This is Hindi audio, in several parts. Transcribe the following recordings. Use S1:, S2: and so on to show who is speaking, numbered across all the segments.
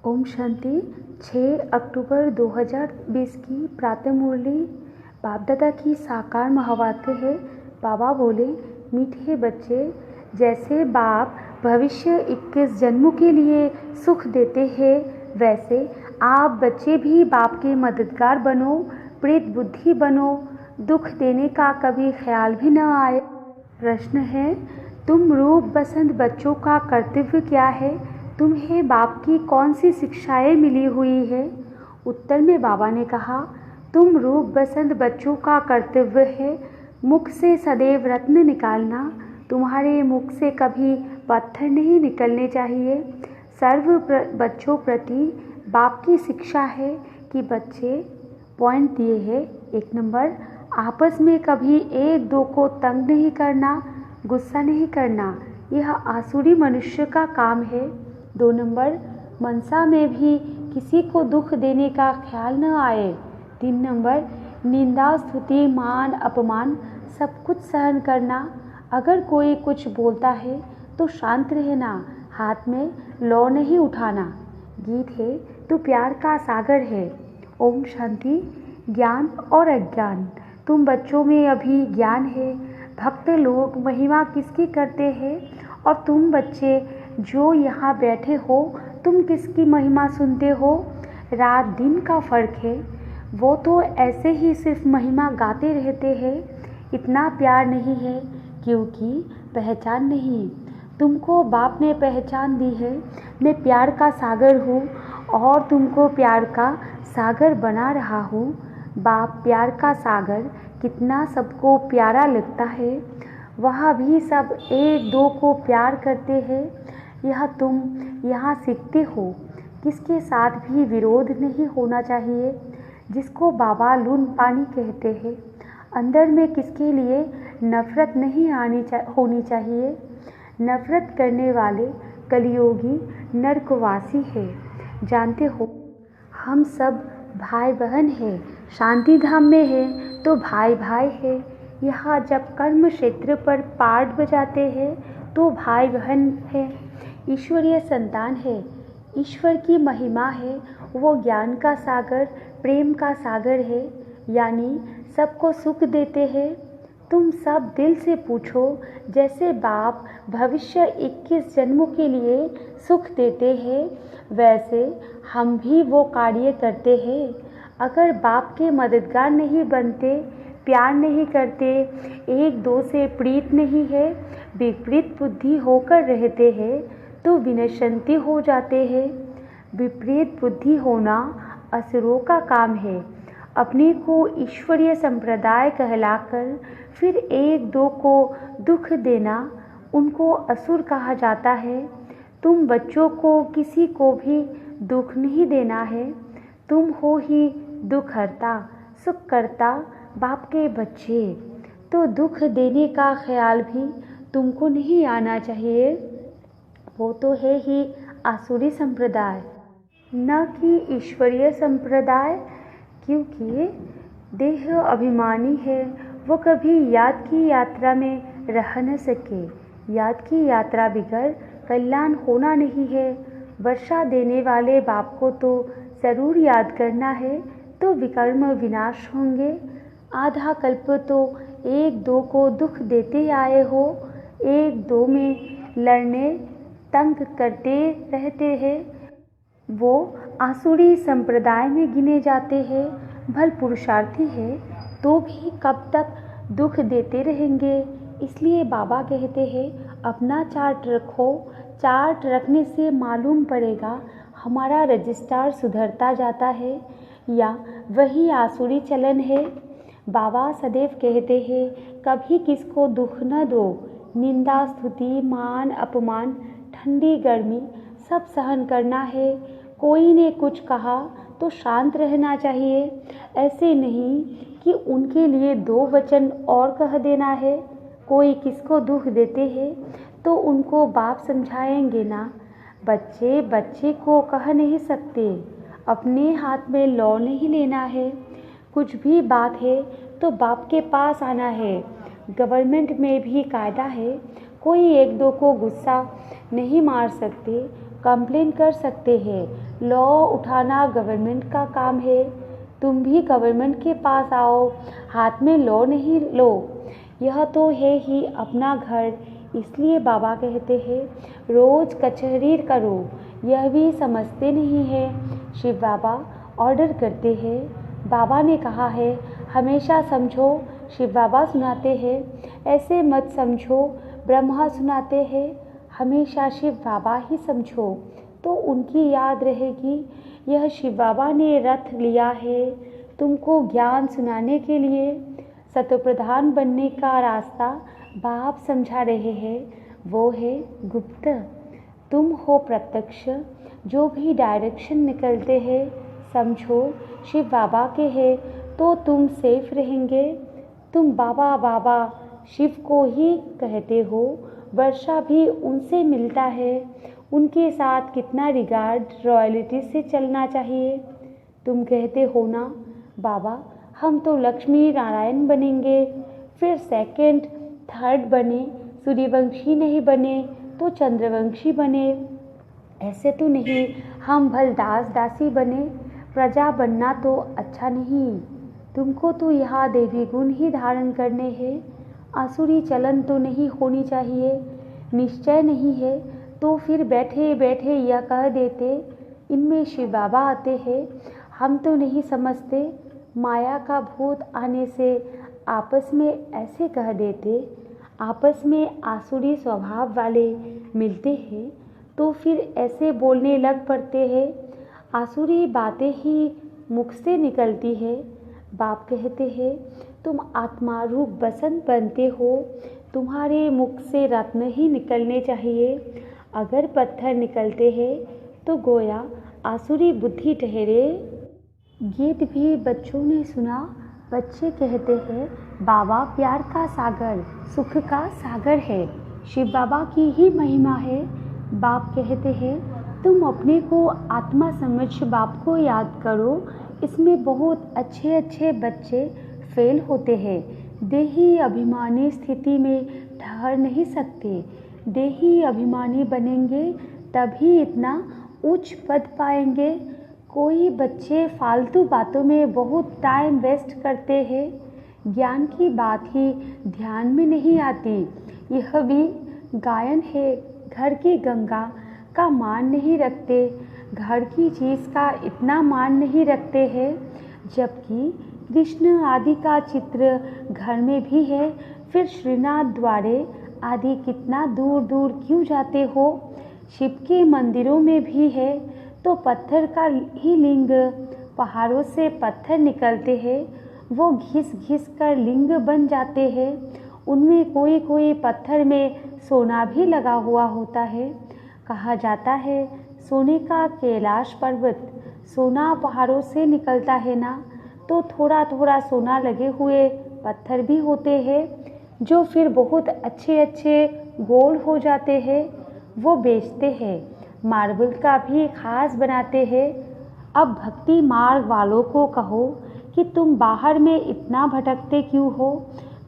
S1: ओम शांति। 6 अक्टूबर 2020 की प्रातः मुरली बाप दादा की साकार महावाक्य है। बाबा बोले, मीठे बच्चे, जैसे बाप भविष्य 21 जन्मों के लिए सुख देते हैं, वैसे आप बच्चे भी बाप के मददगार बनो, प्रेत बुद्धि बनो, दुख देने का कभी ख्याल भी न आए। प्रश्न है, तुम रूप बसंत बच्चों का कर्तव्य क्या है? तुम्हें बाप की कौन सी शिक्षाएं मिली हुई है? उत्तर में बाबा ने कहा, तुम रूप बसंत बच्चों का कर्तव्य है मुख से सदैव रत्न निकालना। तुम्हारे मुख से कभी पत्थर नहीं निकलने चाहिए। सर्व बच्चों प्रति बाप की शिक्षा है कि बच्चे पॉइंट दिए हैं। 1 नंबर, आपस में कभी एक दो को तंग नहीं करना, गुस्सा नहीं करना, यह आसुरी मनुष्य का काम है। 2 नंबर, मनसा में भी किसी को दुख देने का ख्याल न आए। 3 नंबर, निंदा स्तुति मान अपमान सब कुछ सहन करना। अगर कोई कुछ बोलता है तो शांत रहना, हाथ में लौ नहीं उठाना। गीत है तो प्यार का सागर है। ओम शांति। ज्ञान और अज्ञान, तुम बच्चों में अभी ज्ञान है। भक्त लोग महिमा किसकी करते हैं और तुम बच्चे जो यहाँ बैठे हो, तुम किसकी महिमा सुनते हो? रात दिन का फर्क है। वो तो ऐसे ही सिर्फ महिमा गाते रहते हैं। इतना प्यार नहीं है क्योंकि पहचान नहीं। तुमको बाप ने पहचान दी है। मैं प्यार का सागर हूँ और तुमको प्यार का सागर बना रहा हूँ। बाप प्यार का सागर कितना सबको प्यारा लगता है। वह भी सब एक दो को प्यार करते हैं। यह तुम यहाँ सीखते हो। किसके साथ भी विरोध नहीं होना चाहिए, जिसको बाबा लून पानी कहते हैं। अंदर में किसके लिए नफरत नहीं होनी चाहिए। नफरत करने वाले कलियोगी नरकवासी है। जानते हो, हम सब भाई बहन हैं। शांति धाम में है तो भाई भाई है। यहाँ जब कर्म क्षेत्र पर पाठ बजाते हैं तो भाई बहन है। ईश्वरीय संतान है। ईश्वर की महिमा है। वो ज्ञान का सागर, प्रेम का सागर है, यानी सबको सुख देते हैं। तुम सब दिल से पूछो, जैसे बाप भविष्य 21 जन्मों के लिए सुख देते हैं, वैसे हम भी वो कार्य करते हैं। अगर बाप के मददगार नहीं बनते, प्यार नहीं करते, एक दो से प्रीत नहीं है, विपरीत बुद्धि होकर रहते हैं, तो विनशंति हो जाते हैं। विपरीत बुद्धि होना असुरों का काम है। अपने को ईश्वरीय संप्रदाय कहलाकर फिर एक दो को दुख देना, उनको असुर कहा जाता है। तुम बच्चों को किसी को भी दुख नहीं देना है। तुम हो ही दुख हरता, सुख करता बाप के बच्चे, तो दुख देने का ख्याल भी तुमको नहीं आना चाहिए। वो तो है ही आसुरी संप्रदाय, न कि ईश्वरीय संप्रदाय। क्योंकि देह अभिमानी है, वो कभी याद की यात्रा में रह न सके। याद की यात्रा बिगड़ कल्याण होना नहीं है। वर्षा देने वाले बाप को तो ज़रूर याद करना है, तो विकर्म विनाश होंगे। आधा कल्प तो एक दो को दुख देते आए हो। एक दो में लड़ने तंग करते रहते हैं। वो आसुरी संप्रदाय में गिने जाते हैं। भल पुरुषार्थी है तो भी कब तक दुख देते रहेंगे। इसलिए बाबा कहते हैं, अपना चार्ट रखो। चार्ट रखने से मालूम पड़ेगा हमारा रजिस्ट्रार सुधरता जाता है या वही आसुरी चलन है। बाबा सदैव कहते हैं, कभी किसको दुख न दो। निंदा स्तुति मान अपमान ठंडी गर्मी सब सहन करना है। कोई ने कुछ कहा तो शांत रहना चाहिए। ऐसे नहीं कि उनके लिए 2 वचन और कह देना है। कोई किसको दुख देते हैं तो उनको बाप समझाएंगे ना। बच्चे बच्चे को कह नहीं सकते। अपने हाथ में लौ नहीं लेना है। कुछ भी बात है तो बाप के पास आना है। गवर्नमेंट में भी कायदा है, कोई एक दो को गुस्सा नहीं मार सकते। कंप्लेन कर सकते हैं। लॉ उठाना गवर्नमेंट का काम है। तुम भी गवर्नमेंट के पास आओ, हाथ में लॉ नहीं लो। यह तो है ही अपना घर। इसलिए बाबा कहते हैं रोज़ कचहरी करो। यह भी समझते नहीं है। शिव बाबा ऑर्डर करते हैं। बाबा ने कहा है हमेशा समझो। शिव बाबा सुनाते हैं ऐसे मत समझो। ब्रह्मा सुनाते हैं हमेशा शिव बाबा ही समझो, तो उनकी याद रहेगी। यह शिव बाबा ने रथ लिया है तुमको ज्ञान सुनाने के लिए। सतोप्रधान बनने का रास्ता बाप समझा रहे हैं, वो है गुप्त। तुम हो प्रत्यक्ष। जो भी डायरेक्शन निकलते हैं समझो शिव बाबा के हैं, तो तुम सेफ रहेंगे। तुम बाबा बाबा शिव को ही कहते हो। वर्षा भी उनसे मिलता है। उनके साथ कितना रिगार्ड रॉयल्टी से चलना चाहिए। तुम कहते हो ना बाबा हम तो लक्ष्मी नारायण बनेंगे, फिर सेकंड थर्ड बने, सूर्यवंशी नहीं बने तो चंद्रवंशी बने। ऐसे तो नहीं हम भल दास दासी बने। प्रजा बनना तो अच्छा नहीं। तुमको तो यहाँ देवी गुण ही धारण करने हैं। आसुरी चलन तो नहीं होनी चाहिए। निश्चय नहीं है तो फिर बैठे बैठे यह कह देते इनमें शिव बाबा आते हैं। हम तो नहीं समझते। माया का भूत आने से आपस में ऐसे कह देते। आपस में आसुरी स्वभाव वाले मिलते हैं तो फिर ऐसे बोलने लग पड़ते हैं। आसुरी बातें ही मुख से निकलती है। बाप कहते हैं तुम आत्मा रूप बसंत बनते हो। तुम्हारे मुख से रत्न ही निकलने चाहिए। अगर पत्थर निकलते हैं तो गोया आसुरी बुद्धि ठहरे। गीत भी बच्चों ने सुना। बच्चे कहते हैं बाबा प्यार का सागर सुख का सागर है। शिव बाबा की ही महिमा है। बाप कहते हैं तुम अपने को आत्मा समझ बाप को याद करो। इसमें बहुत अच्छे अच्छे बच्चे फेल होते हैं। देही अभिमानी स्थिति में ठहर नहीं सकते। देही अभिमानी बनेंगे तभी इतना उच्च पद पाएंगे। कोई बच्चे फालतू बातों में बहुत टाइम वेस्ट करते हैं। ज्ञान की बात ही ध्यान में नहीं आती। यह भी गायन है। घर की गंगा का मान नहीं रखते। घर की चीज़ का इतना मान नहीं रखते हैं, जबकि कृष्ण आदि का चित्र घर में भी है। फिर श्रीनाथ द्वारे आदि कितना दूर दूर क्यों जाते हो। शिव के मंदिरों में भी है तो पत्थर का ही लिंग। पहाड़ों से पत्थर निकलते हैं, वो घिस घिस कर लिंग बन जाते हैं। उनमें कोई कोई पत्थर में सोना भी लगा हुआ होता है। कहा जाता है सोने का कैलाश पर्वत। सोना पहाड़ों से निकलता है ना, तो थोड़ा थोड़ा सोना लगे हुए पत्थर भी होते हैं, जो फिर बहुत अच्छे अच्छे गोल हो जाते हैं। वो बेचते हैं। मार्बल का भी खास बनाते हैं। अब भक्ति मार्ग वालों को कहो कि तुम बाहर में इतना भटकते क्यों हो,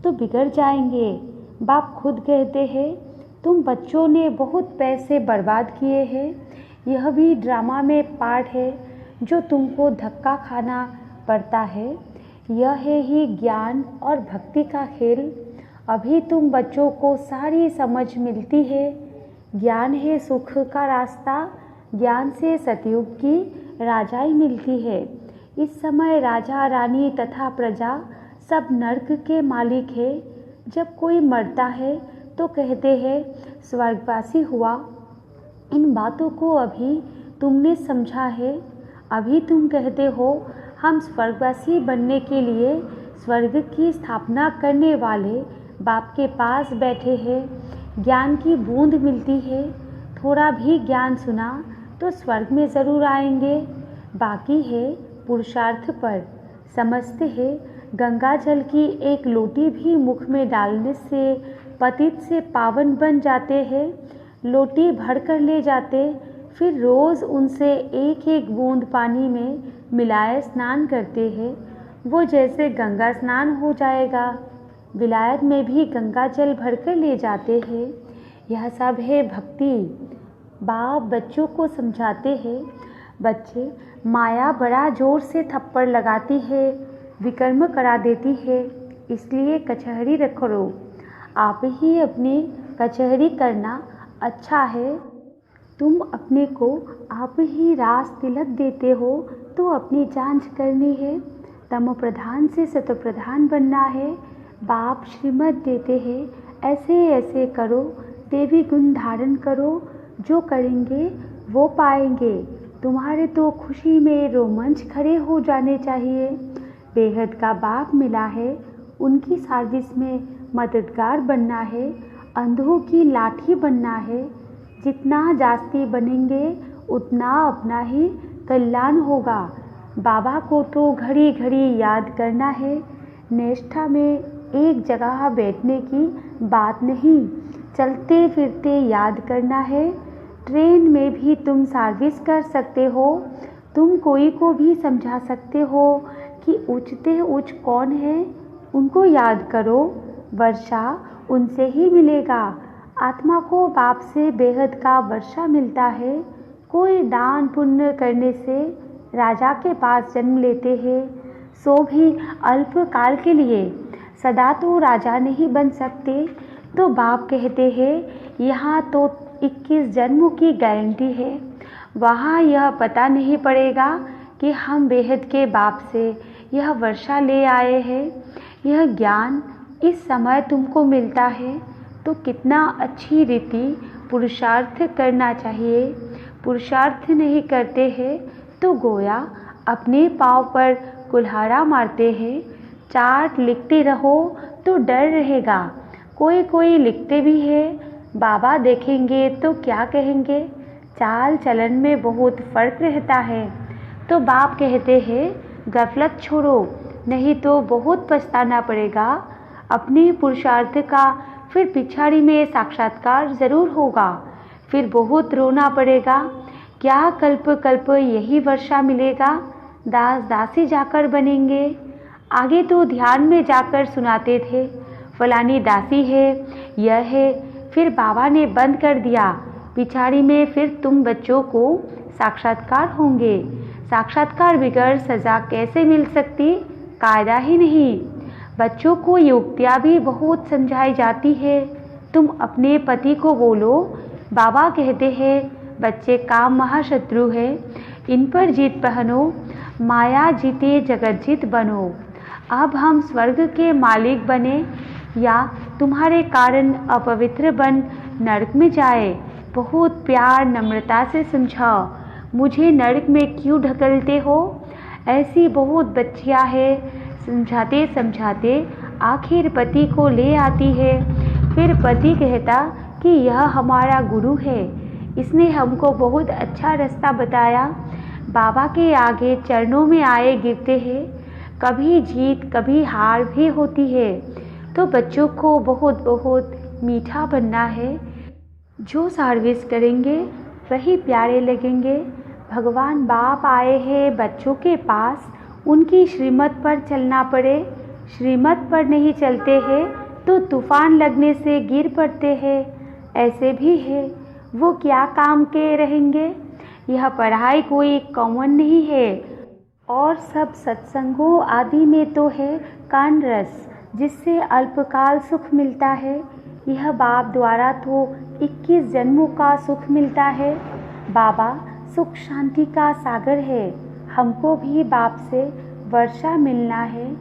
S1: तो बिगड़ जाएंगे। बाप खुद कहते हैं तुम बच्चों ने बहुत पैसे बर्बाद किए हैं। यह भी ड्रामा में पार्ट है जो तुमको धक्का खाना पड़ता है। यह है ही ज्ञान और भक्ति का खेल। अभी तुम बच्चों को सारी समझ मिलती है। ज्ञान है सुख का रास्ता। ज्ञान से सतयुग की राजाई मिलती है। इस समय राजा रानी तथा प्रजा सब नर्क के मालिक है। जब कोई मरता है तो कहते हैं स्वर्गवासी हुआ। इन बातों को अभी तुमने समझा है। अभी तुम कहते हो हम स्वर्गवासी बनने के लिए स्वर्ग की स्थापना करने वाले बाप के पास बैठे हैं। ज्ञान की बूंद मिलती है। थोड़ा भी ज्ञान सुना तो स्वर्ग में ज़रूर आएंगे। बाकी है पुरुषार्थ पर। समझते हैं गंगा जल की एक लोटी भी मुख में डालने से पतित से पावन बन जाते हैं। लोटी भर कर ले जाते, फिर रोज़ उनसे एक एक बूंद पानी में मिलाए स्नान करते हैं। वो जैसे गंगा स्नान हो जाएगा। विलायत में भी गंगा जल भर कर ले जाते हैं। यह सब है भक्ति। बाप बच्चों को समझाते हैं, बच्चे, माया बड़ा जोर से थप्पड़ लगाती है, विकर्म करा देती है, इसलिए कचहरी करो। आप ही अपनी कचहरी करना अच्छा है। तुम अपने को आप ही रास तिलक देते हो तो अपनी जांच करनी है। तम प्रधान से सत प्रधान बनना है। बाप श्रीमत देते हैं, ऐसे ऐसे करो, देवी गुण धारण करो, जो करेंगे वो पाएंगे। तुम्हारे तो खुशी में रोमांच खड़े हो जाने चाहिए। बेहद का बाप मिला है, उनकी सर्विस में मददगार बनना है, अंधों की लाठी बनना है। जितना जास्ती बनेंगे उतना अपना ही कल्याण होगा। बाबा को तो घड़ी घड़ी याद करना है। निष्ठा में एक जगह बैठने की बात नहीं, चलते फिरते याद करना है। ट्रेन में भी तुम सर्विस कर सकते हो। तुम कोई को भी समझा सकते हो कि ऊंचते ऊंच कौन है, उनको याद करो। वर्षा उनसे ही मिलेगा। आत्मा को बाप से बेहद का वर्षा मिलता है। कोई दान पुण्य करने से राजा के पास जन्म लेते हैं, सो भी अल्प काल के लिए। सदा तो राजा नहीं बन सकते। तो बाप कहते हैं, यहाँ तो 21 जन्मों की गारंटी है। वहाँ यह पता नहीं पड़ेगा कि हम बेहद के बाप से यह वर्षा ले आए हैं। यह ज्ञान इस समय तुमको मिलता है तो कितना अच्छी रीति पुरुषार्थ करना चाहिए। पुरुषार्थ नहीं करते हैं तो गोया अपने पाँव पर कुल्हाड़ा मारते हैं। चार्ट लिखते रहो तो डर रहेगा। कोई कोई लिखते भी है, बाबा देखेंगे तो क्या कहेंगे। चाल चलन में बहुत फर्क रहता है। तो बाप कहते हैं, गफलत छोड़ो, नहीं तो बहुत पछताना पड़ेगा। अपने पुरुषार्थ का फिर पिछाड़ी में साक्षात्कार जरूर होगा। फिर बहुत रोना पड़ेगा। क्या कल्प कल्प यही वर्षा मिलेगा। दास दासी जाकर बनेंगे। आगे तो ध्यान में जाकर सुनाते थे, फलानी दासी है, यह है। फिर बाबा ने बंद कर दिया। पिछाड़ी में फिर तुम बच्चों को साक्षात्कार होंगे। साक्षात्कार बगैर सजा कैसे मिल सकती, कायदा ही नहीं। बच्चों को युक्तियाँ भी बहुत समझाई जाती है। तुम अपने पति को बोलो, बाबा कहते हैं बच्चे काम महाशत्रु है, इन पर जीत पहनो, माया जीते जगत जीत बनो। अब हम स्वर्ग के मालिक बने या तुम्हारे कारण अपवित्र बन नरक में जाए। बहुत प्यार नम्रता से समझाओ, मुझे नरक में क्यों ढकलते हो। ऐसी बहुत बच्चियां हैं, समझाते समझाते आखिर पति को ले आती है। फिर पति कहता कि यह हमारा गुरु है, इसने हमको बहुत अच्छा रास्ता बताया। बाबा के आगे चरणों में आए गिरते हैं। कभी जीत कभी हार भी होती है। तो बच्चों को बहुत बहुत मीठा बनना है। जो सर्विस करेंगे वही प्यारे लगेंगे। भगवान बाप आए हैं बच्चों के पास, उनकी श्रीमत पर चलना पड़े। श्रीमत पर नहीं चलते हैं तो तूफान लगने से गिर पड़ते हैं। ऐसे भी है, वो क्या काम के रहेंगे। यह पढ़ाई कोई कॉमन नहीं है। और सब सत्संगों आदि में तो है कान रस, जिससे अल्पकाल सुख मिलता है। यह बाप द्वारा तो 21 जन्मों का सुख मिलता है। बाबा सुख शांति का सागर है। हमको भी बाप से वर्षा मिलना है।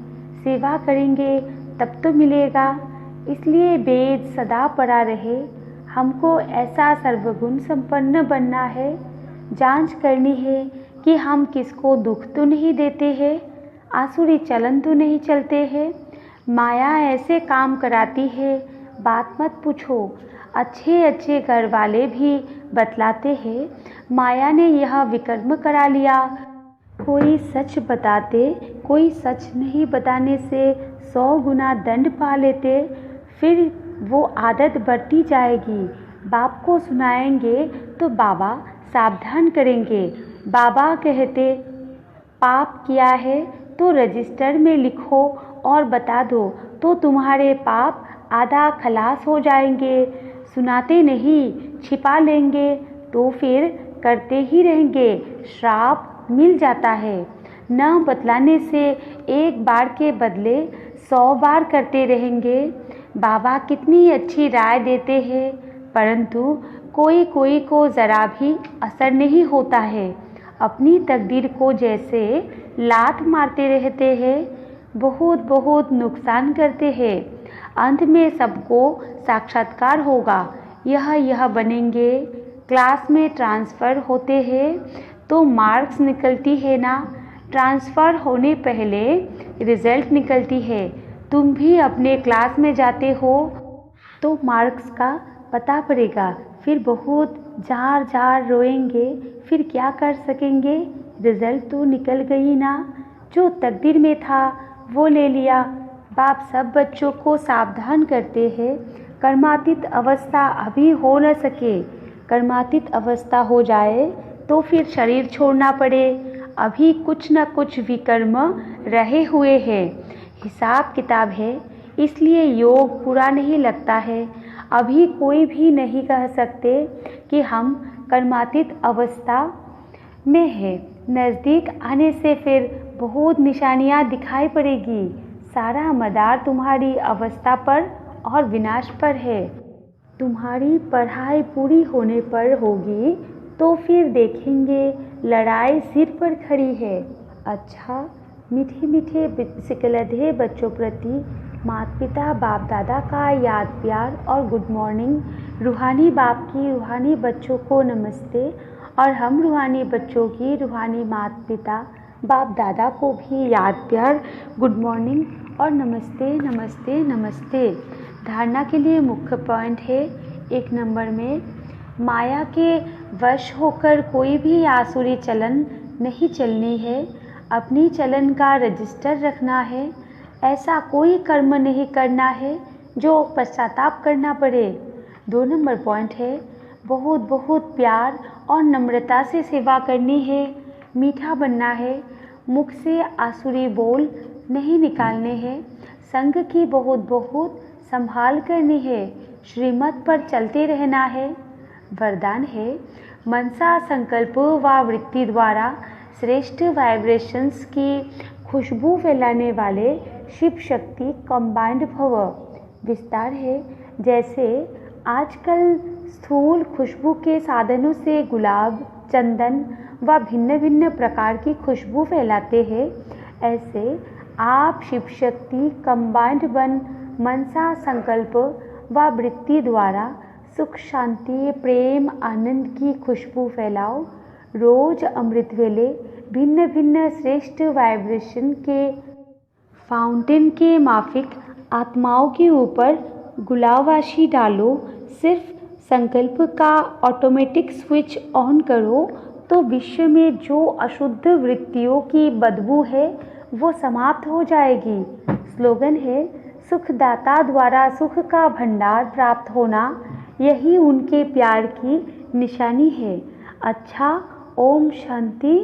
S1: सेवा करेंगे तब तो मिलेगा। इसलिए वेद सदा पढ़ा रहे। हमको ऐसा सर्वगुण संपन्न बनना है। जांच करनी है कि हम किसको दुख तो नहीं देते हैं, आसुरी चलन तो नहीं चलते हैं। माया ऐसे काम कराती है, बात मत पूछो। अच्छे अच्छे घर वाले भी बतलाते हैं, माया ने यह विकर्म करा लिया। कोई सच बताते, कोई सच नहीं बताने से 100 गुना दंड पा लेते। फिर वो आदत बढ़ती जाएगी। बाप को सुनाएंगे तो बाबा सावधान करेंगे। बाबा कहते, पाप किया है तो रजिस्टर में लिखो और बता दो, तो तुम्हारे पाप आधा खलास हो जाएंगे। सुनाते नहीं, छिपा लेंगे तो फिर करते ही रहेंगे, श्राप मिल जाता है। न बतलाने से एक बार के बदले 100 बार करते रहेंगे। बाबा कितनी अच्छी राय देते हैं, परंतु कोई कोई को ज़रा भी असर नहीं होता है। अपनी तकदीर को जैसे लात मारते रहते हैं, बहुत बहुत नुकसान करते हैं। अंत में सबको साक्षात्कार होगा, यह बनेंगे। क्लास में ट्रांसफ़र होते हैं तो मार्क्स निकलती है ना, ट्रांसफ़र होने पहले रिज़ल्ट निकलती है। तुम भी अपने क्लास में जाते हो तो मार्क्स का पता पड़ेगा, फिर बहुत जार जार रोएंगे, फिर क्या कर सकेंगे। रिज़ल्ट तो निकल गई ना, जो तकदीर में था वो ले लिया। बाप सब बच्चों को सावधान करते हैं, कर्मातीत अवस्था अभी हो न सके। कर्मातीत अवस्था हो जाए तो फिर शरीर छोड़ना पड़े। अभी कुछ न कुछ विकर्म रहे हुए हैं, हिसाब किताब है, इसलिए योग पूरा नहीं लगता है। अभी कोई भी नहीं कह सकते कि हम कर्मातीत अवस्था में है। नज़दीक आने से फिर बहुत निशानियाँ दिखाई पड़ेगी। सारा मदार तुम्हारी अवस्था पर और विनाश पर है। तुम्हारी पढ़ाई पूरी होने पर होगी तो फिर देखेंगे लड़ाई सिर पर खड़ी है। अच्छा, मीठे मीठे सिकलधे बच्चों प्रति माता पिता बाप दादा का याद प्यार और गुड मॉर्निंग। रूहानी बाप की रूहानी बच्चों को नमस्ते, और हम रूहानी बच्चों की रूहानी माता पिता बाप दादा को भी याद प्यार, गुड मॉर्निंग और नमस्ते नमस्ते नमस्ते। धारणा के लिए मुख्य पॉइंट है 1 नंबर में, माया के वश होकर कोई भी आसुरी चलन नहीं चलनी है। अपनी चलन का रजिस्टर रखना है। ऐसा कोई कर्म नहीं करना है जो पश्चाताप करना पड़े। 2 नंबर पॉइंट है, बहुत बहुत प्यार और नम्रता से सेवा करनी है। मीठा बनना है, मुख से आसुरी बोल नहीं निकालने हैं। संग की बहुत बहुत संभाल करनी है। श्रीमत पर चलते रहना है। वरदान है, मनसा संकल्प व वृत्ति द्वारा श्रेष्ठ वाइब्रेशंस की खुशबू फैलाने वाले शिव शक्ति कंबाइंड भव। विस्तार है, जैसे आजकल स्थूल खुशबू के साधनों से गुलाब, चंदन व भिन्न भिन्न प्रकार की खुशबू फैलाते हैं, ऐसे आप शिव शक्ति कंबाइंड बन मनसा संकल्प व वृत्ति द्वारा सुख शांति प्रेम आनंद की खुशबू फैलाओ। रोज अमृत वेले भिन्न भिन्न श्रेष्ठ वाइब्रेशन के फाउंटेन के माफिक आत्माओं के ऊपर गुलावाशी डालो। सिर्फ संकल्प का ऑटोमेटिक स्विच ऑन करो तो विश्व में जो अशुद्ध वृत्तियों की बदबू है वो समाप्त हो जाएगी। स्लोगन है, सुखदाता द्वारा सुख का भंडार प्राप्त होना, यही उनके प्यार की निशानी है। अच्छा, ओम शांति।